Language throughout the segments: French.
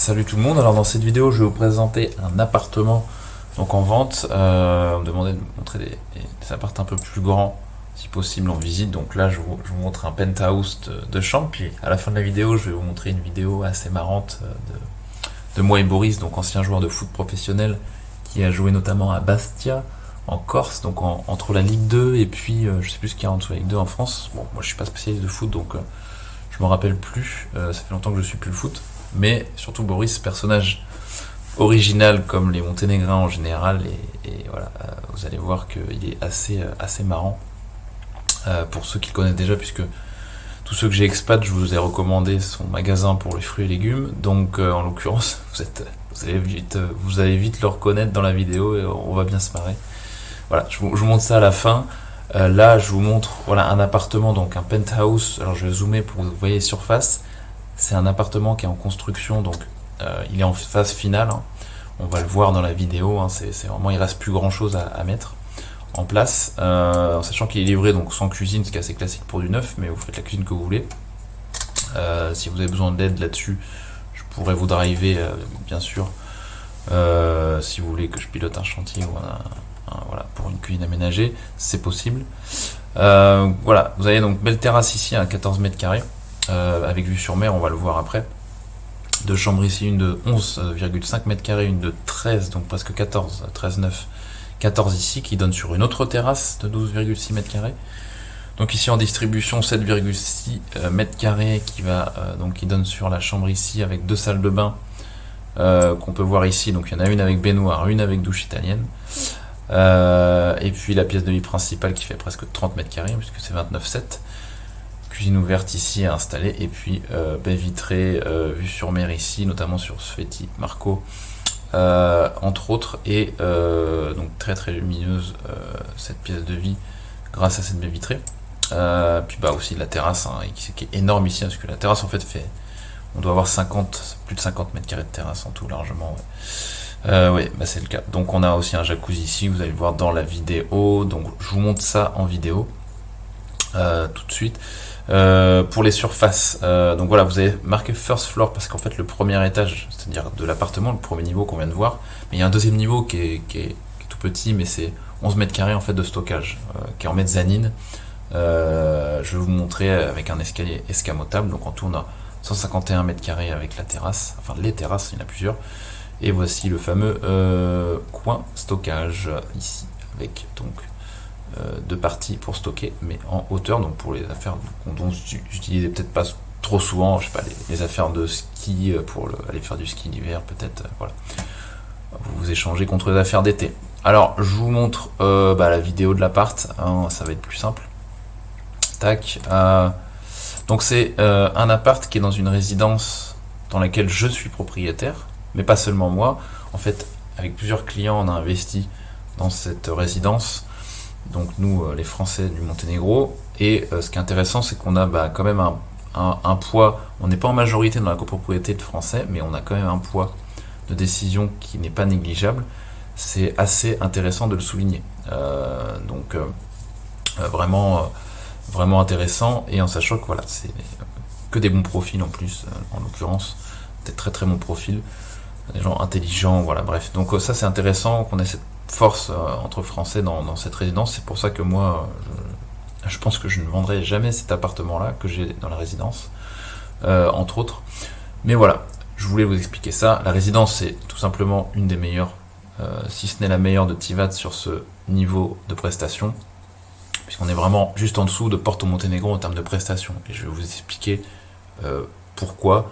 Salut tout le monde, alors dans cette vidéo je vais vous présenter un appartement donc en vente. On me demandait de montrer des appartements un peu plus grands si possible en visite, donc là je vous montre un penthouse de chambre, puis à la fin de la vidéo je vais vous montrer une vidéo assez marrante de moi et Boris, donc ancien joueur de foot professionnel qui a joué notamment à Bastia en Corse, donc entre la Ligue 2 et puis je sais plus ce qu'il y a en dessous de la Ligue 2 en France. Bon, moi je suis pas spécialiste de foot donc je me rappelle plus, ça fait longtemps que je suis plus le foot. Mais surtout Boris, personnage original comme les Monténégrins en général, et voilà, vous allez voir qu'il est assez marrant pour ceux qui le connaissent déjà, puisque tous ceux que j'ai expat, je vous ai recommandé son magasin pour les fruits et légumes, donc en l'occurrence, vous allez vite le reconnaître dans la vidéo et on va bien se marrer. Voilà, je vous montre ça à la fin. Là, je vous montre voilà, un appartement, donc un penthouse. Alors je vais zoomer pour que vous voyez surface. C'est un appartement qui est en construction, donc il est en phase finale, hein. On va le voir dans la vidéo, hein. C'est vraiment, il reste plus grand chose à mettre en place, en sachant qu'il est livré donc sans cuisine, ce qui est assez classique pour du neuf, mais vous faites la cuisine que vous voulez. Si vous avez besoin d'aide là-dessus, je pourrais vous driver, bien sûr, si vous voulez que je pilote un chantier ou voilà, pour une cuisine aménagée, c'est possible. Voilà, vous avez donc belle terrasse ici à 14 mètres carrés. Avec vue sur mer, on va le voir après. Deux chambres ici, une de 11,5 mètres carrés, une de 13, donc presque 14, 13,9, 14 ici, qui donne sur une autre terrasse de 12,6 mètres carrés. Donc ici en distribution 7,6 mètres carrés qui donne sur la chambre ici avec deux salles de bain qu'on peut voir ici. Donc il y en a une avec baignoire, une avec douche italienne. Et puis la pièce de lit principale qui fait presque 30 mètres carrés puisque c'est 29,7. Cuisine ouverte ici à installer, et puis baie vitrée, vue sur mer ici, notamment sur Sfeti Marco, entre autres, et donc très lumineuse cette pièce de vie grâce à cette baie vitrée. Puis bah aussi la terrasse, hein, qui est énorme ici, hein, parce que la terrasse en fait on doit avoir plus de 50 mètres carrés de terrasse en tout largement. Ouais. Oui, bah c'est le cas. Donc on a aussi un jacuzzi ici, vous allez le voir dans la vidéo, donc je vous montre ça en vidéo tout de suite. Pour les surfaces, donc voilà, vous avez marqué first floor parce qu'en fait le premier étage, c'est-à-dire de l'appartement, le premier niveau qu'on vient de voir, mais il y a un deuxième niveau qui est tout petit, mais c'est 11 mètres carrés en fait de stockage, qui est en mezzanine. Je vais vous montrer avec un escalier escamotable, donc en tout on a 151 mètres carrés avec la terrasse, enfin les terrasses, il y en a plusieurs, et voici le fameux coin stockage ici, avec donc deux parties pour stocker, mais en hauteur, donc pour les affaires dont j'utilisais peut-être pas trop souvent, je sais pas, les affaires de ski pour aller faire du ski d'hiver, peut-être, voilà. Vous échangez contre les affaires d'été. Alors, je vous montre la vidéo de l'appart, hein, ça va être plus simple. Tac. Donc c'est un appart qui est dans une résidence dans laquelle je suis propriétaire, mais pas seulement moi. En fait, avec plusieurs clients, on a investi dans cette résidence. Donc nous, les Français du Monténégro, et ce qui est intéressant, c'est qu'on a quand même un poids, on n'est pas en majorité dans la copropriété de Français, mais on a quand même un poids de décision qui n'est pas négligeable. C'est assez intéressant de le souligner. Vraiment intéressant, et en sachant que voilà, c'est que des bons profils en plus, en l'occurrence, des très bons profils, des gens intelligents, voilà, bref. Donc ça c'est intéressant qu'on ait cette force entre Français dans cette résidence. C'est pour ça que moi je pense que je ne vendrai jamais cet appartement là que j'ai dans la résidence, entre autres. Mais voilà, je voulais vous expliquer ça. La résidence c'est tout simplement une des meilleures, si ce n'est la meilleure de Tivat sur ce niveau de prestation, puisqu'on est vraiment juste en dessous de Porto Monténégro en termes de prestations, et je vais vous expliquer pourquoi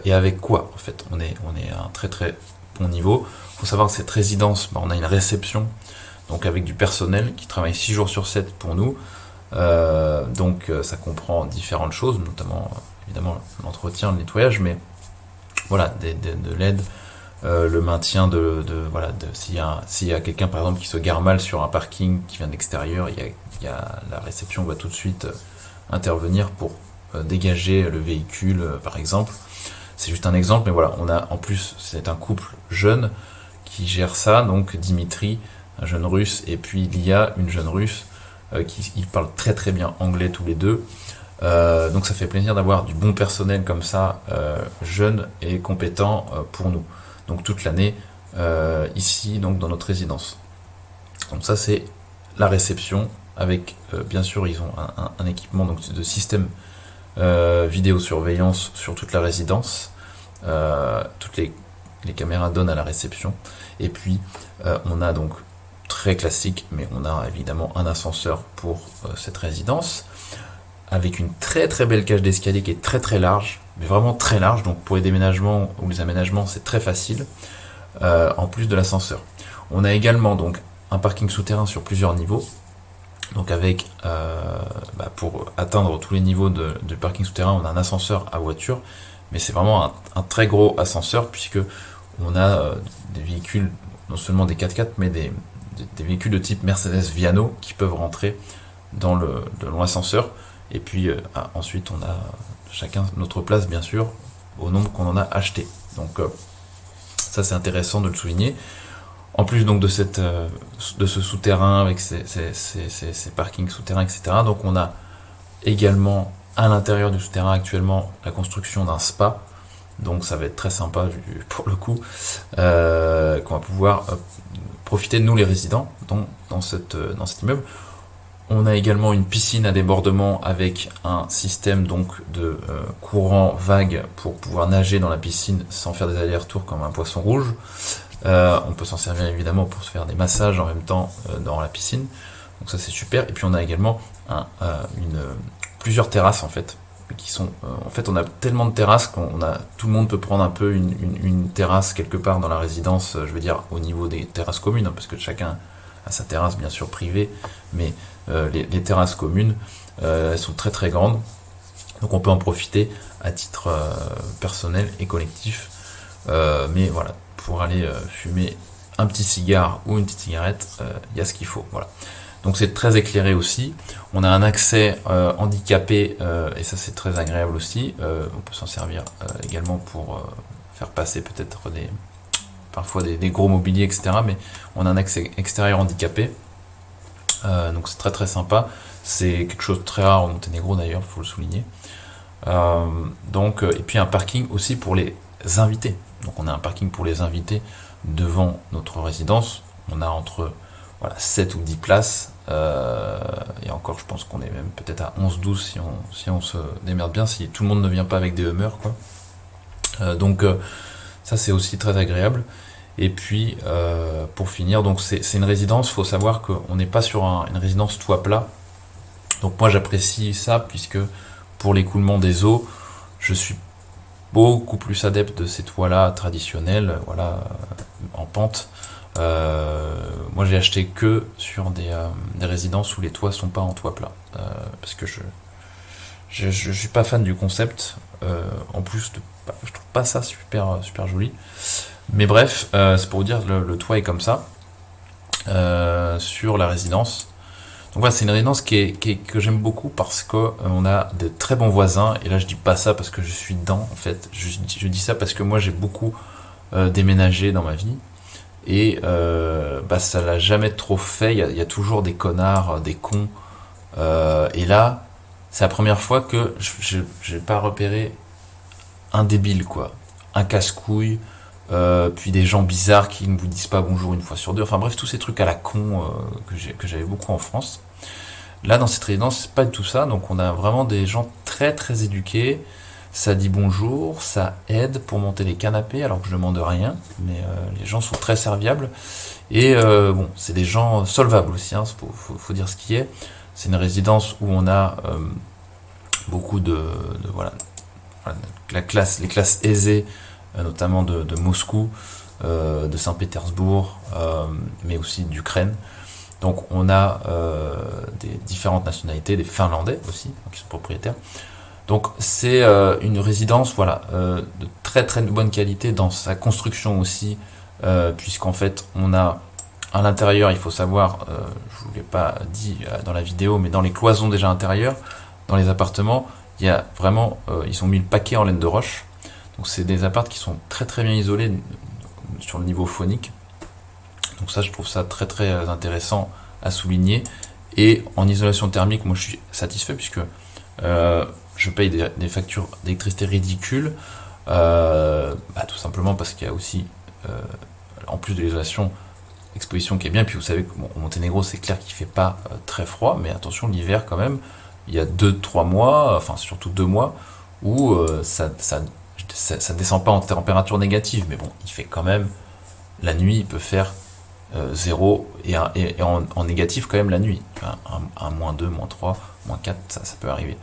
et avec quoi. En fait on est à un très bon niveau. Il faut savoir que cette résidence, on a une réception, donc avec du personnel qui travaille 6 jours sur 7 pour nous. Donc ça comprend différentes choses, notamment évidemment l'entretien, le nettoyage, mais voilà, de l'aide, le maintien s'il y a quelqu'un par exemple qui se gare mal sur un parking qui vient de l'extérieur, la réception va tout de suite intervenir pour dégager le véhicule, par exemple. C'est juste un exemple, mais voilà, on a en plus, c'est un couple jeune qui gère ça, donc Dimitri, un jeune russe, et puis Lia, une jeune russe, ils parlent très bien anglais tous les deux. Donc ça fait plaisir d'avoir du bon personnel comme ça, jeune et compétent pour nous. Donc toute l'année ici, donc dans notre résidence. Donc ça c'est la réception avec bien sûr ils ont un équipement donc de système vidéosurveillance sur toute la résidence. Toutes les caméras donnent à la réception. Et puis on a donc très classique, mais on a évidemment un ascenseur pour cette résidence avec une très très belle cage d'escalier qui est très très large, mais vraiment très large. Donc pour les déménagements ou les aménagements, c'est très facile. En plus de l'ascenseur, on a également donc un parking souterrain sur plusieurs niveaux. Donc avec pour atteindre tous les niveaux de parking souterrain, on a un ascenseur à voiture, mais c'est vraiment un très gros ascenseur puisque on a des véhicules, non seulement des 4x4, mais des véhicules de type Mercedes Viano qui peuvent rentrer dans l'ascenseur. Et puis ensuite on a chacun notre place bien sûr au nombre qu'on en a acheté. Donc ça c'est intéressant de le souligner. En plus donc de ce souterrain avec ces parkings souterrains, etc. Donc on a également à l'intérieur du souterrain actuellement la construction d'un spa. Donc ça va être très sympa pour le coup, qu'on va pouvoir profiter de nous les résidents dans cet immeuble. On a également une piscine à débordement avec un système donc de courant vague pour pouvoir nager dans la piscine sans faire des allers-retours comme un poisson rouge. On peut s'en servir évidemment pour se faire des massages en même temps dans la piscine. Donc ça c'est super. Et puis on a également plusieurs terrasses en fait. Qui sont, en fait on a tellement de terrasses tout le monde peut prendre un peu une terrasse quelque part dans la résidence, je veux dire au niveau des terrasses communes, hein, parce que chacun a sa terrasse bien sûr privée, mais les terrasses communes elles sont très très grandes, donc on peut en profiter à titre personnel et collectif, mais voilà, pour aller fumer un petit cigare ou une petite cigarette, il y a ce qu'il faut, voilà. Donc c'est très éclairé aussi. On a un accès handicapé et ça c'est très agréable aussi. On peut s'en servir également pour faire passer peut-être parfois des gros mobiliers, etc. Mais on a un accès extérieur handicapé. Donc c'est très très sympa. C'est quelque chose de très rare au Monténégro d'ailleurs, il faut le souligner. Et puis un parking aussi pour les invités. Donc on a un parking pour les invités devant notre résidence. On a entre 7 ou 10 places, et encore je pense qu'on est même peut-être à 11-12 si on se démerde bien, si tout le monde ne vient pas avec des humeurs quoi. Ça c'est aussi très agréable. Et puis pour finir, donc c'est une résidence, il faut savoir qu'on n'est pas sur une résidence toit plat. Donc moi j'apprécie ça puisque pour l'écoulement des eaux, je suis beaucoup plus adepte de ces toits là traditionnels, en pente. Moi j'ai acheté que sur des résidences où les toits sont pas en toit plat, parce que je suis pas fan du concept, en plus je trouve pas ça super joli, mais bref, c'est pour vous dire le toit est comme ça sur la résidence. Donc voilà, c'est une résidence que j'aime beaucoup parce que on a de très bons voisins, et là je dis pas ça parce que je suis dedans en fait, je dis ça parce que moi j'ai beaucoup déménagé dans ma vie. Et ça l'a jamais trop fait, il y a toujours des connards, des cons. Et là, c'est la première fois que j'ai pas repéré un débile, quoi. Un casse-couille, puis des gens bizarres qui ne vous disent pas bonjour une fois sur deux. Enfin bref, tous ces trucs à la con que j'avais beaucoup en France. Là, dans cette résidence, c'est pas du tout ça. Donc on a vraiment des gens très très éduqués. Ça dit bonjour, ça aide pour monter les canapés alors que je ne demande rien, mais les gens sont très serviables. Et c'est des gens solvables aussi, hein, faut dire ce qui est. C'est une résidence où on a beaucoup les classes aisées, notamment de Moscou, de Saint-Pétersbourg, mais aussi d'Ukraine. Donc on a des différentes nationalités, des Finlandais aussi, qui sont propriétaires. Donc c'est une résidence de très très bonne qualité dans sa construction aussi, puisqu'en fait on a à l'intérieur, il faut savoir, je vous l'ai pas dit dans la vidéo, mais dans les cloisons déjà intérieures, dans les appartements, il y a vraiment, ils ont mis le paquet en laine de roche. Donc c'est des appartements qui sont très très bien isolés sur le niveau phonique. Donc ça je trouve ça très très intéressant à souligner. Et en isolation thermique, moi je suis satisfait puisque Je paye des factures d'électricité ridicules, tout simplement parce qu'il y a aussi, en plus de l'isolation, exposition qui est bien. Puis vous savez que au Monténégro, c'est clair qu'il fait pas très froid, mais attention, l'hiver quand même, il y a 2-3 mois, enfin surtout 2 mois, où ça descend pas en température négative, mais bon, il fait quand même, la nuit, il peut faire 0 et en négatif quand même la nuit. Enfin, un -2, -3, -4, ça peut arriver.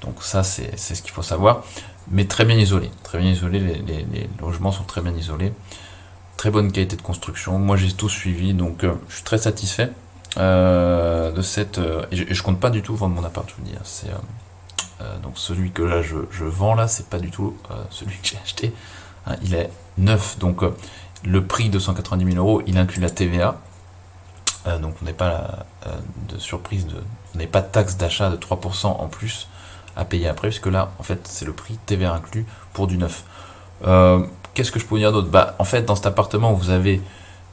Donc ça, c'est ce qu'il faut savoir. Mais très bien isolé. Très bien isolé, les logements sont très bien isolés. Très bonne qualité de construction. Moi, j'ai tout suivi, donc je suis très satisfait de cette... et je compte pas du tout vendre mon appart, je vous dis. C'est, donc celui que là, je vends, là, c'est pas du tout celui que j'ai acheté. Hein, il est neuf, donc le prix de 190 000 €, il inclut la TVA. Donc on n'est pas de surprise, on n'est pas de taxe d'achat de 3% en plus à payer après, puisque là, en fait, c'est le prix TVA inclus pour du neuf. Qu'est-ce que je peux vous dire d'autre? En fait, dans cet appartement, vous avez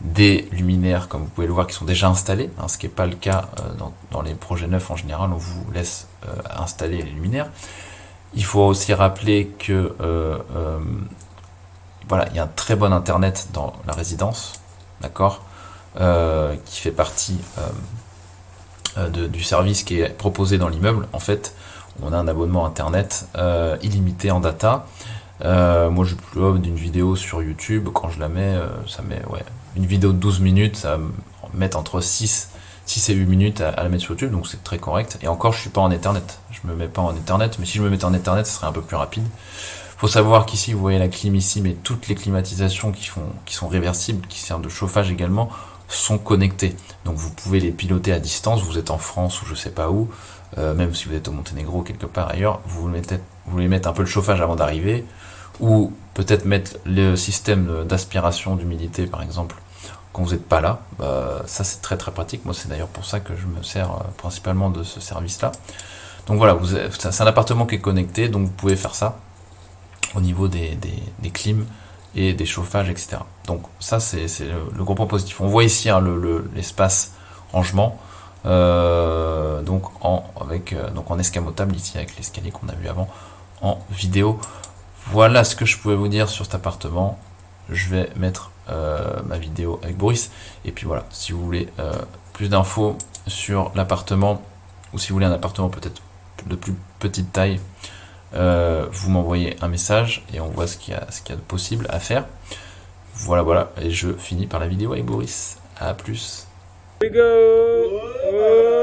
des luminaires, comme vous pouvez le voir, qui sont déjà installés, hein, ce qui n'est pas le cas dans les projets neufs en général, on vous laisse installer les luminaires. Il faut aussi rappeler que voilà, il y a un très bon internet dans la résidence, d'accord, qui fait partie du service qui est proposé dans l'immeuble. En fait, on a un abonnement internet illimité en data. Moi, je upload une vidéo sur YouTube. Quand je la mets, ça met une vidéo de 12 minutes, ça va mettre entre 6 et 8 minutes à la mettre sur YouTube, donc c'est très correct. Et encore, je suis pas en Ethernet. Je me mets pas en Ethernet, mais si je me mettais en Ethernet, ce serait un peu plus rapide. Faut savoir qu'ici, vous voyez la clim ici, mais toutes les climatisations qui sont réversibles, qui servent de chauffage également, sont connectées. Donc vous pouvez les piloter à distance. Vous êtes en France ou je sais pas où, même si vous êtes au Monténégro quelque part ailleurs, vous voulez mettre un peu le chauffage avant d'arriver, ou peut-être mettre le système d'aspiration d'humidité par exemple quand vous n'êtes pas là. Ça c'est très très pratique. Moi c'est d'ailleurs pour ça que je me sers principalement de ce service là. Donc voilà, c'est un appartement qui est connecté, donc vous pouvez faire ça au niveau des clims et des chauffages, etc. Donc ça c'est le gros point positif. On voit ici hein, l'espace rangement, donc en escamotable ici avec l'escalier qu'on a vu avant en vidéo. Voilà ce que je pouvais vous dire sur cet appartement. Je vais mettre ma vidéo avec Boris. Et puis voilà, si vous voulez plus d'infos sur l'appartement, ou si vous voulez un appartement peut-être de plus petite taille, vous m'envoyez un message et on voit ce qu'il y a de possible à faire. Voilà, et je finis par la vidéo avec Boris. À plus. We go.